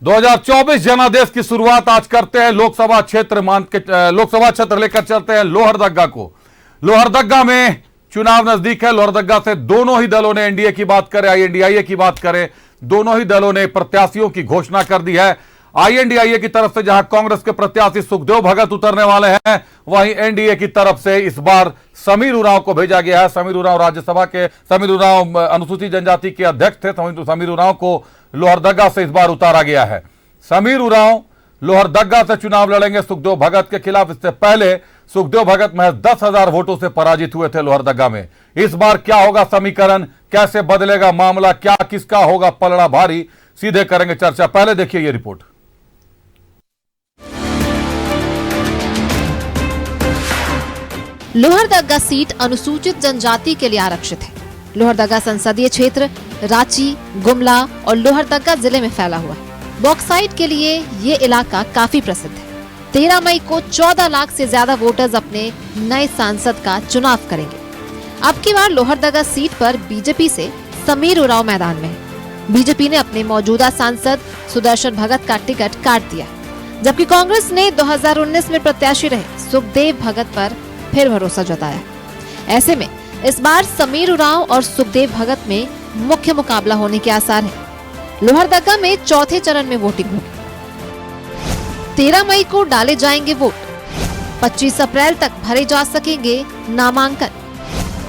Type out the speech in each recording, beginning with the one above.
2024 जनादेश की शुरुआत आज करते हैं। लोकसभा क्षेत्र लेकर चलते हैं लोहरदग्गा को। लोहरदग्गा में चुनाव नजदीक है। लोहरदग्गा से दोनों ही दलों ने, एनडीए की बात करें, आईएनडीआईए की बात करें, दोनों ही दलों ने प्रत्याशियों की घोषणा कर दी है। आईएनडीआईए की तरफ से जहां कांग्रेस के प्रत्याशी सुखदेव भगत उतरने वाले हैं, वहीं एनडीए की तरफ से इस बार समीर उरांव को भेजा गया है। समीर उरांव अनुसूचित जनजाति के अध्यक्ष थे। समीर उरांव को लोहरदग्गा से इस बार उतारा गया है। समीर उरांव लोहरदग्गा से चुनाव लड़ेंगे सुखदेव भगत के खिलाफ। इससे पहले सुखदेव भगत महज 10,000 वोटों से पराजित हुए थे लोहरदग्गा में। इस बार क्या होगा समीकरण, कैसे बदलेगा मामला, क्या किसका होगा पलड़ा भारी, सीधे करेंगे चर्चा। पहले देखिए ये रिपोर्ट। लोहरदग्गा सीट अनुसूचित जनजाति के लिए आरक्षित है। लोहरदग्गा संसदीय क्षेत्र रांची, गुमला और लोहरदग्गा जिले में फैला हुआ है। बॉक्साइट के लिए ये इलाका काफी प्रसिद्ध है। 13 मई को 14 लाख से ज्यादा वोटर्स अपने नए सांसद का चुनाव करेंगे। अब की बार लोहरदग्गा सीट पर बीजेपी से समीर उरांव मैदान में है। बीजेपी ने अपने मौजूदा सांसद सुदर्शन भगत का टिकट काट दिया, जबकि कांग्रेस ने 2019 में प्रत्याशी रहे सुखदेव भगत पर फिर भरोसा जताया। ऐसे में इस बार समीर उरांव और सुखदेव भगत में मुख्य मुकाबला होने के आसार हैं। लोहरदग्गा में चौथे चरण में वोटिंग होगी। 13 मई को डाले जाएंगे वोट। 25 अप्रैल तक भरे जा सकेंगे नामांकन।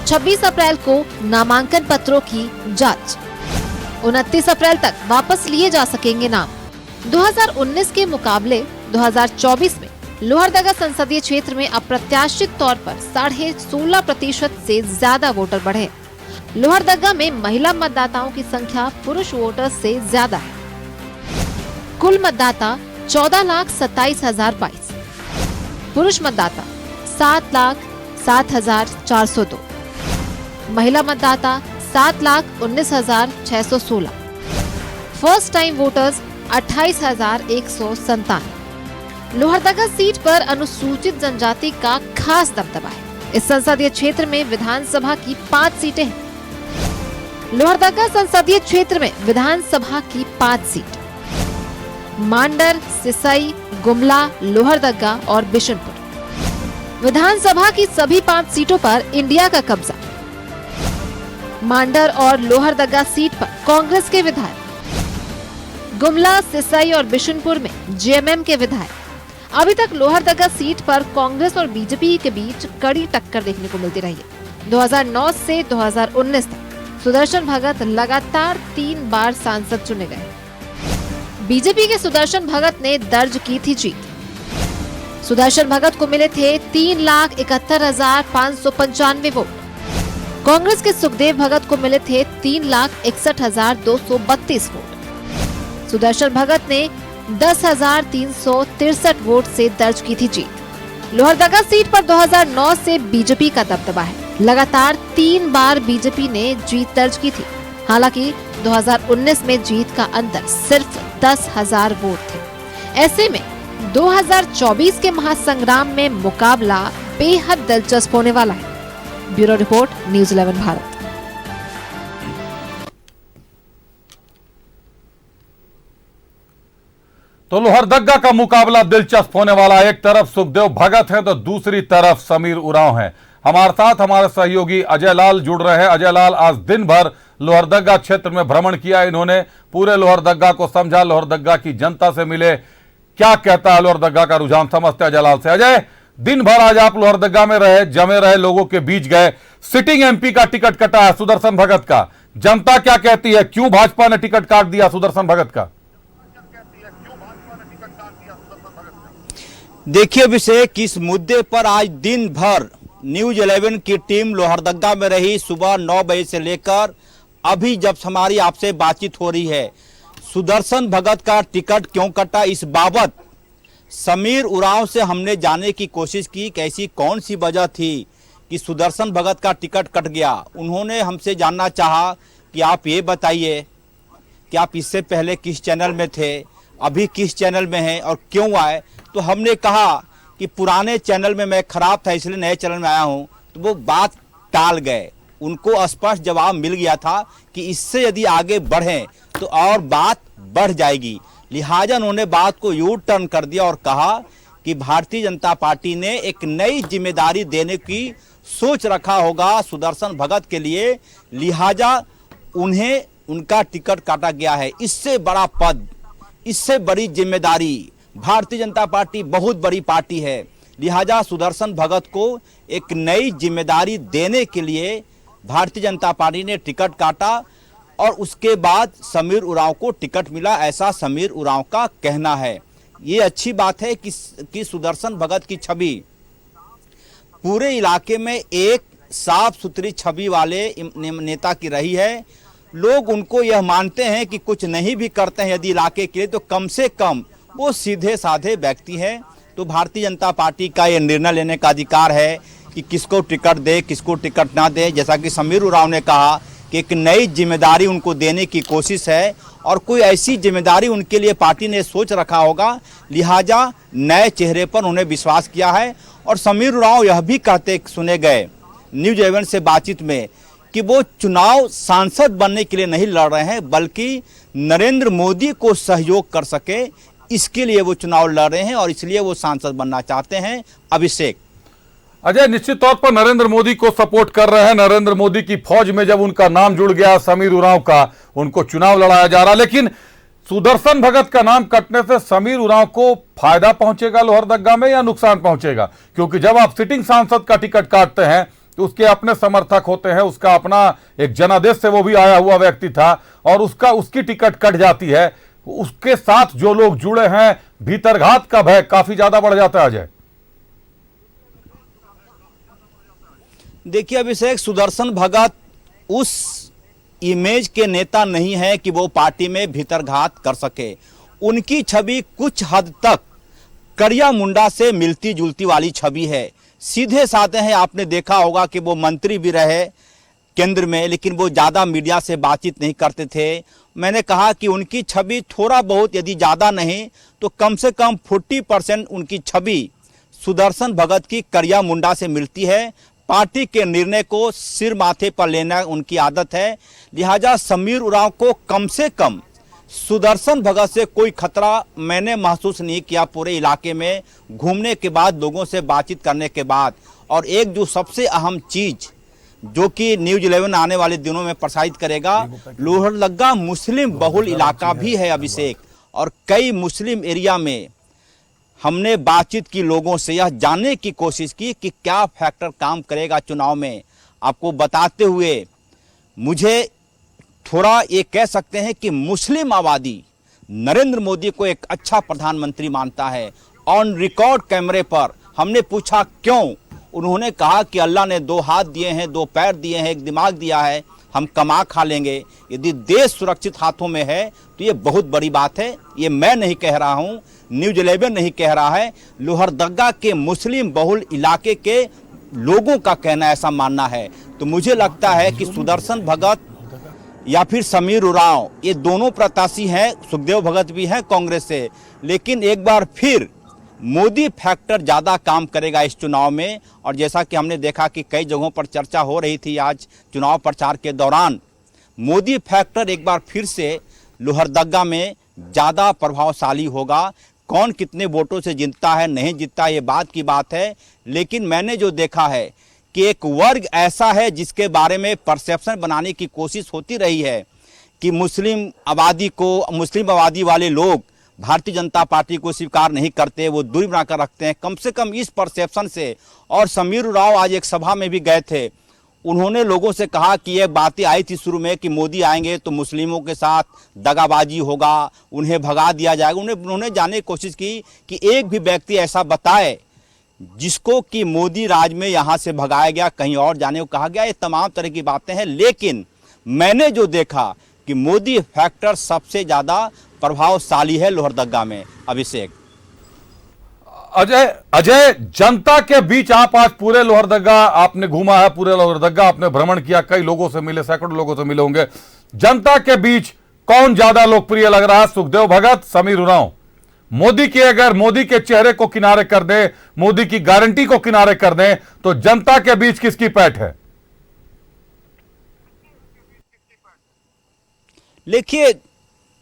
26 अप्रैल को नामांकन पत्रों की जांच। 29 अप्रैल तक वापस लिए जा सकेंगे नाम। 2019 के मुकाबले 2024 में लोहरदग्गा संसदीय क्षेत्र में अप्रत्याशित तौर पर 16.5% से ज्यादा वोटर बढ़े। लोहरदग्गा में महिला मतदाताओं की संख्या पुरुष वोटर्स से ज्यादा है। कुल मतदाता 14,27,022, पुरुष मतदाता 7,07,402, महिला मतदाता 7,19,616, first time voters 28,197। Lohardaga seat पर अनुसूचित जनजाति का खास दबदबा है। इस संसदीय क्षेत्र में विधानसभा की 5 सीटें हैं। लोहरदग्गा संसदीय क्षेत्र में विधानसभा की 5 सीट, मांडर, सिसई, गुमला, लोहरदग्गा और बिशनपुर। विधानसभा की सभी 5 सीटों पर इंडिया का कब्जा। मांडर और लोहरदग्गा सीट पर कांग्रेस के विधायक, गुमला, सिसई और बिशनपुर में जेएमएम के विधायक। अभी तक लोहरदग्गा सीट पर कांग्रेस और बीजेपी के बीच कड़ी टक्कर देखने को मिलती रही है। 2009 से 2019 तक सुदर्शन भगत लगातार 3 बार सांसद चुने गए। बीजेपी के सुदर्शन भगत ने दर्ज की थी जीत। सुदर्शन भगत को मिले थे 3,71,595 वोट। कांग्रेस के सुखदेव भगत को मिले थे 3,61,232 वोट। सुदर्शन भगत ने 10,363 वोट से दर्ज की थी जीत। लोहरदग्गा सीट पर 2009 से बीजेपी का दबदबा है। लगातार 3 बार बीजेपी ने जीत दर्ज की थी। हालांकि 2019 में जीत का अंतर सिर्फ 10,000 वोट थे। ऐसे में 2024 के महासंग्राम में मुकाबला बेहद दिलचस्प होने वाला है। Bureau report, news 11 Bharat. तो लोहरदग्गा का मुकाबला दिलचस्प होने वाला। एक तरफ सुखदेव भगत हैं तो दूसरी तरफ समीर उरांव हैं। हमारे साथ हमारे सहयोगी अजय लाल जुड़ रहे हैं। अजय लाल, आज दिन भर लोहरदग्गा क्षेत्र में भ्रमण किया इन्होंने, पूरे लोहरदग्गा को समझा, लोहरदग्गा की जनता से मिले। क्या कहता है लोहरदग्गा का रुझान, समझते अजय लाल से। अजय, दिन भर आज आप लोहरदग्गा में रहे, जमे रहे, लोगों के बीच गए। सिटिंग एमपी का टिकट कटा है सुदर्शन भगत का, जनता क्या कहती है, क्यों भाजपा ने टिकट काट दिया सुदर्शन भगत का? देखिए अभिषेक, इस मुद्दे पर आज दिन भर न्यूज़ 11 की टीम लोहरदग्गा में रही। सुबह 9 बजे से लेकर अभी जब हमारी आपसे बातचीत हो रही है, सुदर्शन भगत का टिकट क्यों कटा, इस बाबत समीर उरांव से हमने जानने की कोशिश की कि ऐसी कौन सी वजह थी कि सुदर्शन भगत का टिकट कट गया। उन्होंने हमसे जानना चाहा कि आप ये बताइए कि आप इससे पहले किस चैनल में थे, अभी किस चैनल में हैं और क्यों आए। तो हमने कहा कि पुराने चैनल में मैं खराब था इसलिए नए चैनल में आया हूं। तो वो बात टाल गए। उनको स्पष्ट जवाब मिल गया था कि इससे यदि आगे बढ़ें तो और बात बढ़ जाएगी। लिहाजा उन्होंने बात को यू टर्न कर दिया और कहा कि भारतीय जनता पार्टी ने एक नई जिम्मेदारी देने की सोच रखा होगा सुदर्शन भगत के लिए, लिहाजा उन्हें उनका टिकट काटा गया है। इससे बड़ा पद, इससे बड़ी जिम्मेदारी, भारतीय जनता पार्टी बहुत बड़ी पार्टी है, लिहाजा सुदर्शन भगत को एक नई जिम्मेदारी देने के लिए भारतीय जनता पार्टी ने टिकट काटा और उसके बाद समीर उरांव को टिकट मिला, ऐसा समीर उरांव का कहना है। ये अच्छी बात है कि सुदर्शन भगत की छवि पूरे इलाके में एक साफ सुथरी छवि वाले नेता की रही है। लोग उनको यह मानते हैं कि कुछ नहीं भी करते हैं यदि इलाके के लिए तो कम से कम वो सीधे साधे व्यक्ति हैं। तो भारतीय जनता पार्टी का ये निर्णय लेने का अधिकार है कि किसको टिकट दे, किसको टिकट ना दे। जैसा कि समीर उरांव ने कहा कि एक नई जिम्मेदारी उनको देने की कोशिश है और कोई ऐसी जिम्मेदारी उनके लिए पार्टी ने सोच रखा होगा, लिहाजा नए चेहरे पर उन्हें विश्वास किया है। और समीर उरांव यह भी कहते सुने गए न्यूज 11 से बातचीत में कि वो चुनाव सांसद बनने के लिए नहीं लड़ रहे हैं, बल्कि नरेंद्र मोदी को सहयोग कर सके इसके लिए वो चुनाव लड़ रहे हैं और इसलिए वो सांसद बनना चाहते हैं। अभिषेक, अजय, निश्चित तौर पर नरेंद्र मोदी को सपोर्ट कर रहे हैं। नरेंद्र मोदी की फौज में जब उनका नाम जुड़ गया समीर उरांव का, उनको चुनाव लड़ाया जा रहा। लेकिन सुदर्शन भगत का नाम कटने से समीर उरांव को फायदा पहुंचेगा लोहरदग्गा में या नुकसान पहुंचेगा? क्योंकि जब आप सिटिंग सांसद का टिकट काटते हैं तो उसके अपने समर्थक होते हैं, उसका अपना एक जनादेश से वो भी आया हुआ व्यक्ति था और उसकी टिकट कट जाती है, उसके साथ जो लोग जुड़े हैं भीतरघात का भय काफी ज्यादा बढ़ जाता है। अजय, देखिए अभिषेक, सुदर्शन भगत उस इमेज के नेता नहीं है कि वो पार्टी में भीतरघात कर सके। उनकी छवि कुछ हद तक करिया मुंडा से मिलती जुलती वाली छवि है, सीधे साधे हैं। आपने देखा होगा कि वो मंत्री भी रहे केंद्र में, लेकिन वो ज़्यादा मीडिया से बातचीत नहीं करते थे। मैंने कहा कि उनकी छवि थोड़ा बहुत, यदि ज़्यादा नहीं तो कम से कम 40% उनकी छवि सुदर्शन भगत की करिया मुंडा से मिलती है। पार्टी के निर्णय को सिर माथे पर लेना उनकी आदत है, लिहाजा समीर उरांव को कम से कम सुदर्शन भगत से कोई खतरा मैंने महसूस नहीं किया पूरे इलाके में घूमने के बाद, लोगों से बातचीत करने के बाद। और एक जो सबसे अहम चीज जो कि न्यूज 11 आने वाले दिनों में प्रसारित करेगा, लोहरदग्गा मुस्लिम बहुल इलाका भी है अभिषेक, और कई मुस्लिम एरिया में हमने बातचीत की, लोगों से यह जानने की कोशिश की कि क्या फैक्टर काम करेगा चुनाव में। आपको बताते हुए मुझे थोड़ा ये कह सकते हैं कि मुस्लिम आबादी नरेंद्र मोदी को एक अच्छा प्रधानमंत्री मानता है। ऑन रिकॉर्ड कैमरे पर हमने पूछा क्यों, उन्होंने कहा कि अल्लाह ने 2 हाथ दिए हैं, 2 पैर दिए हैं, एक दिमाग दिया है, हम कमा खा लेंगे। यदि देश सुरक्षित हाथों में है तो ये बहुत बड़ी बात है। ये मैं नहीं कह रहा हूँ, न्यूज 11 नहीं कह रहा है, लोहरदग्गा के मुस्लिम बहुल इलाके के लोगों का कहना, ऐसा मानना है। तो मुझे लगता है कि सुदर्शन भगत या फिर समीर उरांव, ये दोनों प्रत्याशी हैं, सुखदेव भगत भी हैं कांग्रेस से, लेकिन एक बार फिर मोदी फैक्टर ज़्यादा काम करेगा इस चुनाव में। और जैसा कि हमने देखा कि कई जगहों पर चर्चा हो रही थी आज चुनाव प्रचार के दौरान, मोदी फैक्टर एक बार फिर से लोहरदग्गा में ज़्यादा प्रभावशाली होगा। कौन कितने वोटों से जीतता है नहीं जीतता ये बात की बात है, लेकिन मैंने जो देखा है कि एक वर्ग ऐसा है जिसके बारे में परसेप्शन बनाने की कोशिश होती रही है कि मुस्लिम आबादी वाले लोग भारतीय जनता पार्टी को स्वीकार नहीं करते, वो दूरी बनाकर रखते हैं, कम से कम इस परसेप्शन से। और समीर उरांव आज एक सभा में भी गए थे, उन्होंने लोगों से कहा कि ये बातें आई थी शुरू में कि मोदी आएंगे तो मुस्लिमों के साथ दगाबाजी होगा, उन्हें भगा दिया जाएगा। उन्होंने जानने की कोशिश की कि एक भी व्यक्ति ऐसा बताए जिसको कि मोदी राज में यहाँ से भगाया गया, कहीं और जाने को कहा गया। ये तमाम तरह की बातें हैं, लेकिन मैंने जो देखा कि मोदी फैक्टर सबसे ज़्यादा प्रभावशाली है लोहरदग्गा में। अभिषेक, अजय, जनता के बीच आप आज पूरे लोहरदग्गा आपने घूमा है, पूरे लोहरदग्गा आपने भ्रमण किया, कई लोगों से मिले, सैकड़ों लोगों से मिले होंगे। जनता के बीच कौन ज्यादा लोकप्रिय लग रहा है, सुखदेव भगत, समीर उरांव? अगर मोदी के चेहरे को किनारे कर दे, मोदी की गारंटी को किनारे कर दे, तो जनता के बीच किसकी पैठ है? देखिए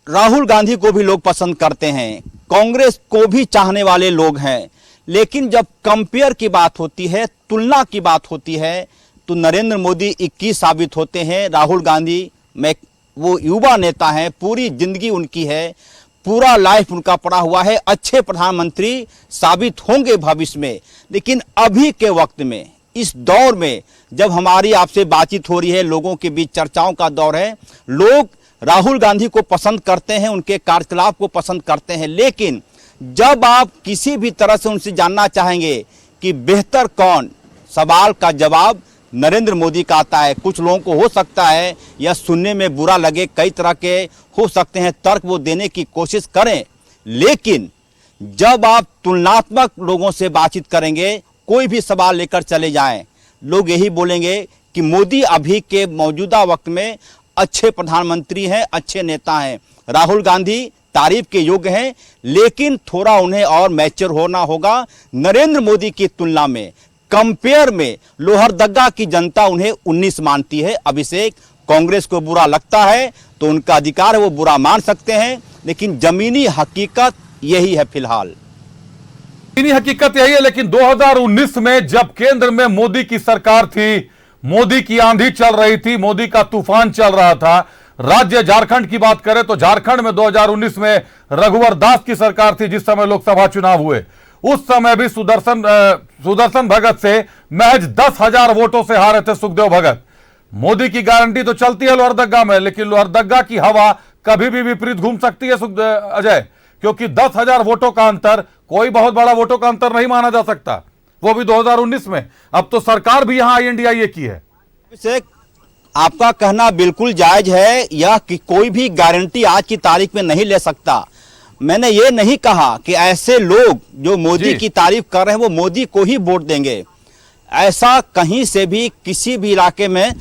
राहुल गांधी को भी लोग पसंद करते हैं, कांग्रेस को भी चाहने वाले लोग हैं, लेकिन जब कंपेयर की बात होती है, तुलना की बात होती है, तो नरेंद्र मोदी 21 साबित होते हैं। राहुल गांधी में वो युवा नेता हैं, पूरी जिंदगी उनकी है, पूरा लाइफ उनका पड़ा हुआ है, अच्छे प्रधानमंत्री साबित होंगे भविष्य में। लेकिन अभी के वक्त में, इस दौर में जब हमारी आपसे बातचीत हो रही है, लोगों के बीच चर्चाओं का दौर है, लोग राहुल गांधी को पसंद करते हैं, उनके कार्यकलाप को पसंद करते हैं, लेकिन जब आप किसी भी तरह से उनसे जानना चाहेंगे कि बेहतर कौन, सवाल का जवाब नरेंद्र मोदी का आता है। कुछ लोगों को हो सकता है यह सुनने में बुरा लगे, कई तरह के हो सकते हैं तर्क वो देने की कोशिश करें, लेकिन जब आप तुलनात्मक लोगों से बातचीत करेंगे, कोई भी सवाल लेकर चले जाएं, लोग यही बोलेंगे कि मोदी अभी के मौजूदा वक्त में अच्छे प्रधानमंत्री हैं, अच्छे नेता हैं। राहुल गांधी तारीफ के योग्य हैं, लेकिन थोड़ा उन्हें और मैच्योर होना होगा। नरेंद्र मोदी की तुलना में, कंपेयर में लोहरदग्गा की जनता उन्हें 19 मानती है। अभिषेक, कांग्रेस को बुरा लगता है तो उनका अधिकार है, वो बुरा मान सकते हैं, लेकिन जमीनी हकीकत यही है फिलहाल। जमीनी हकीकत यही है, लेकिन 2019 में जब केंद्र में मोदी की सरकार थी, मोदी की आंधी चल रही थी, मोदी का तूफान चल रहा था, राज्य झारखंड की बात करें तो झारखंड में 2019 में रघुवर दास की सरकार थी, जिस समय लोकसभा चुनाव हुए, उस समय भी सुदर्शन भगत से महज 10,000 वोटों से हारे थे सुखदेव भगत। मोदी की गारंटी तो चलती है लोहरदग्गा में, लेकिन लोहरदग्गा की हवा कभी भी विपरीत घूम सकती है अजय, क्योंकि 10,000 वोटों का अंतर कोई बहुत बड़ा वोटों का अंतर नहीं माना जा सकता, वो भी 2019 में। अब तो सरकार भी यहां INDIA की है। आपका कहना बिल्कुल जायज है, यह कि कोई भी गारंटी आज की तारीख में नहीं ले सकता। मैंने ये नहीं कहा कि ऐसे लोग जो मोदी की तारीफ कर रहे हैं वो मोदी को ही वोट देंगे। ऐसा कहीं से भी किसी भी इलाके में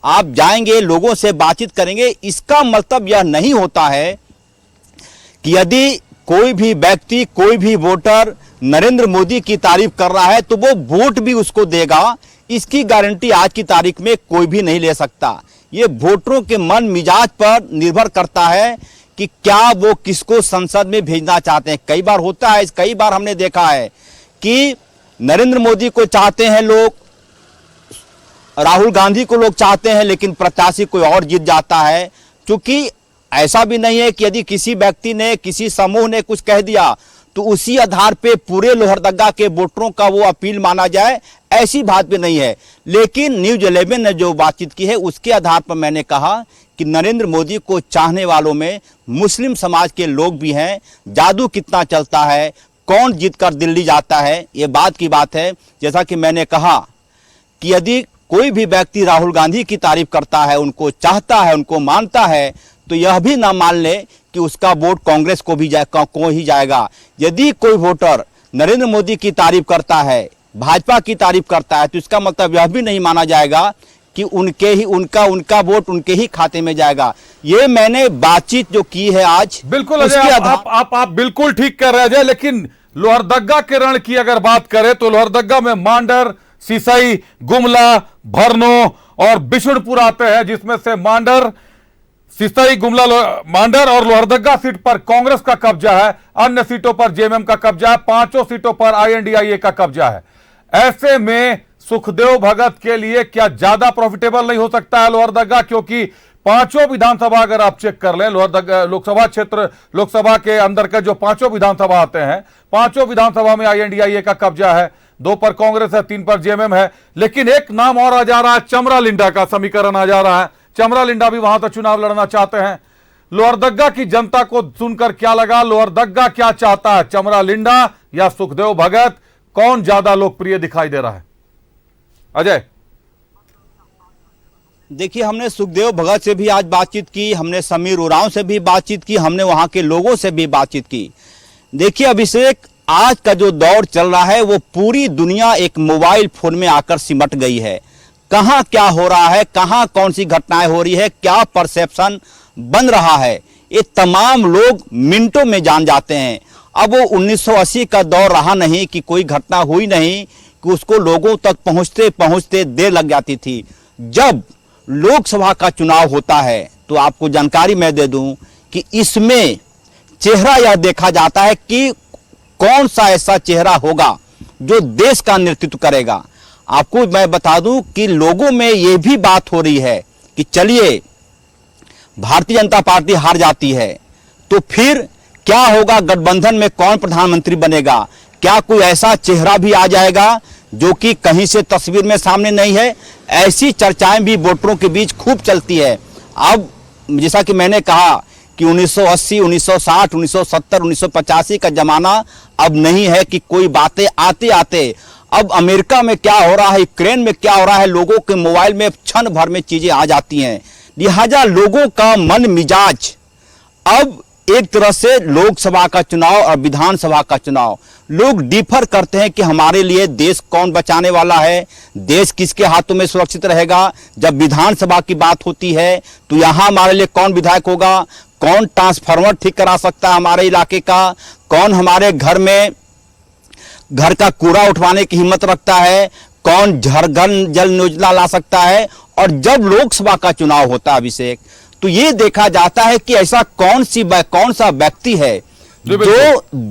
आप जाएंगे, लोगों से बातचीत करेंगे, इसका मतलब यह नहीं होता है कि यदि कोई भी व्यक्ति, कोई भी वोटर नरेंद्र मोदी की तारीफ कर रहा है तो वो वोट भी उसको देगा। इसकी गारंटी आज की तारीख में कोई भी नहीं ले सकता। ये वोटरों के मन मिजाज पर निर्भर करता है कि क्या वो किसको संसद में भेजना चाहते हैं। कई बार होता है, कई बार हमने देखा है कि नरेंद्र मोदी को चाहते हैं लोग, राहुल गांधी को लोग चाहते हैं, लेकिन प्रत्याशी कोई और जीत जाता है। क्योंकि ऐसा भी नहीं है कि यदि किसी व्यक्ति ने, किसी समूह ने कुछ कह दिया तो उसी आधार पे पूरे लोहरदग्गा के वोटरों का वो अपील माना जाए, ऐसी बात भी नहीं है। लेकिन न्यूज़ 11 ने जो बातचीत की है उसके आधार पर मैंने कहा कि नरेंद्र मोदी को चाहने वालों में मुस्लिम समाज के लोग भी हैं। जादू कितना चलता है, कौन जीतकर दिल्ली जाता है, ये बात की बात है। जैसा कि मैंने कहा कि यदि कोई भी व्यक्ति राहुल गांधी की तारीफ करता है, उनको चाहता है, उनको मानता है, तो यह भी ना मान ले कि उसका वोट कांग्रेस को भी ही जाएगा। यदि कोई वोटर नरेंद्र मोदी की तारीफ करता है, भाजपा की तारीफ करता है, तो इसका मतलब यह भी नहीं माना जाएगा कि उनका वोट उनके ही खाते में जाएगा। ये मैंने बातचीत जो की है आज, बिल्कुल अजय, आप बिल्कुल ठीक कर रहे हैं। लेकिन लोहरदग्गा के रण की अगर बात करें तो लोहरदग्गा में मांडर, सिसई, गुमला, भरनो और बिशुनपुर आते हैं, जिसमें से मांडर, सिसई, गुमला, मांडर और लोहरदग्गा सीट पर कांग्रेस का कब्जा है। अन्य सीटों पर JMM का कब्जा है। 5 सीटों पर INDIA का कब्जा है। ऐसे में सुखदेव भगत के लिए क्या ज्यादा प्रॉफिटेबल नहीं हो सकता है लोहरदग्गा? क्योंकि 5 विधानसभा अगर आप चेक कर लें, लोहरदग्गा लोकसभा क्षेत्र, लोकसभा के अंदर के जो 5 विधानसभा आते हैं, 5 विधानसभा में INDIA का कब्जा है। 2 पर कांग्रेस है, 3 पर JMM है। लेकिन एक नाम और आ जा रहा है, चमरा लिंडा का समीकरण आ जा रहा है। चमरा लिंडा भी वहां तक चुनाव लड़ना चाहते हैं। लोहरदग्गा की जनता को सुनकर क्या लगा? लोहरदग्गा क्या चाहता है, चमरा लिंडा या सुखदेव भगत? कौन ज्यादा लोकप्रिय दिखाई दे रहा है अजय? देखिए, हमने सुखदेव भगत से भी आज बातचीत की, हमने समीर उरांव से भी बातचीत की, हमने वहां के लोगों से भी बातचीत की। देखिए अभिषेक, आज का जो दौर चल रहा है वो पूरी दुनिया एक मोबाइल फोन में आकर सिमट गई है। कहां क्या हो रहा है, कहां कौन सी घटनाएं हो रही है, क्या परसेप्शन बन रहा है, ये तमाम लोग मिनटों में जान जाते हैं। अब वो 1980 का दौर रहा नहीं कि कोई घटना हुई नहीं कि उसको लोगों तक पहुंचते पहुंचते देर लग जाती थी। जब लोकसभा का चुनाव होता है तो आपको जानकारी मैं दे दूं कि इसमें चेहरा यह देखा जाता है कि कौन सा ऐसा चेहरा होगा जो देश का नेतृत्व करेगा। आपको मैं बता दूं कि लोगों में यह भी बात हो रही है कि चलिए भारतीय जनता पार्टी हार जाती है तो फिर क्या होगा, गठबंधन में कौन प्रधानमंत्री बनेगा, क्या कोई ऐसा चेहरा भी आ जाएगा जो कि कहीं से तस्वीर में सामने नहीं है। ऐसी चर्चाएं भी वोटरों के बीच खूब चलती है। अब जैसा कि मैंने कहा कि 1980, 1960, 1970, 1985 का जमाना अब नहीं है कि कोई बातें आते आते अब अमेरिका में क्या हो रहा है, यूक्रेन में क्या हो रहा है, लोगों के मोबाइल में क्षण भर में चीजें आ जाती हैं। लिहाजा लोगों का मन मिजाज अब एक तरह से लोकसभा का चुनाव और विधानसभा का चुनाव लोग डिफर करते हैं कि हमारे लिए देश कौन बचाने वाला है, देश किसके हाथों में सुरक्षित रहेगा। जब विधानसभा की बात होती है तो यहां हमारे लिए कौन विधायक होगा, कौन ट्रांसफार्मर ठीक करा सकता है हमारे इलाके का, कौन हमारे घर में घर का कूड़ा उठवाने की हिम्मत रखता है, कौन घर जल योजना ला सकता है। और जब लोकसभा का चुनाव होता है अभिषेक, तो ये देखा जाता है कि ऐसा कौन सा व्यक्ति है जो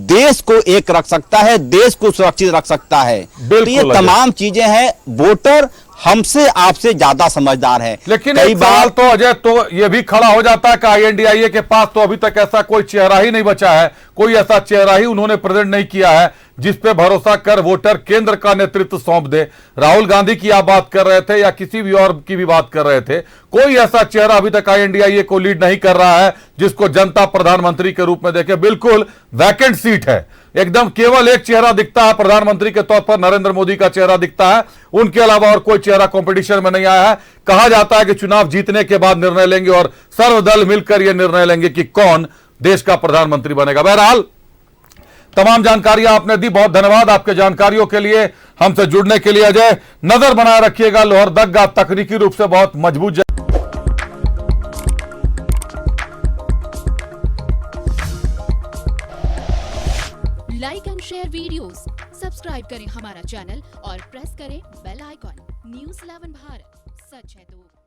देश को एक रख सकता है, देश को सुरक्षित रख सकता है। तो ये तमाम चीजें हैं। वोटर हमसे आपसे ज्यादा समझदार है। लेकिन कई बार तो अजय तो ये भी खड़ा हो जाता है कि INDIA के पास तो अभी तक ऐसा कोई चेहरा ही नहीं बचा है, कोई ऐसा चेहरा ही उन्होंने प्रेजेंट नहीं किया है जिस पे भरोसा कर वोटर केंद्र का नेतृत्व सौंप दे। राहुल गांधी की आप बात कर रहे थे या किसी भी और की भी बात कर रहे थे, कोई ऐसा चेहरा अभी तक INDIA को लीड नहीं कर रहा है जिसको जनता प्रधानमंत्री के रूप में देखे। बिल्कुल वैकेंट सीट है, एकदम केवल एक चेहरा दिखता है प्रधानमंत्री के तौर पर, नरेंद्र मोदी का चेहरा दिखता है, उनके अलावा और कोई चेहरा कंपटीशन में नहीं आया है। कहा जाता है कि चुनाव जीतने के बाद निर्णय लेंगे और सर्वदल मिलकर यह निर्णय लेंगे कि कौन देश का प्रधानमंत्री बनेगा। बहरहाल तमाम जानकारियां आपने दी, बहुत धन्यवाद आपके जानकारियों के लिए, हमसे जुड़ने के लिए। अजय, नजर बनाए रखिएगा, लोहरदग्गा तकनीकी रूप से बहुत मजबूत like and share videos, subscribe करें हमारा चैनल और प्रेस करें बेल आइकॉन। न्यूज़ 11 भारत, सच है तो।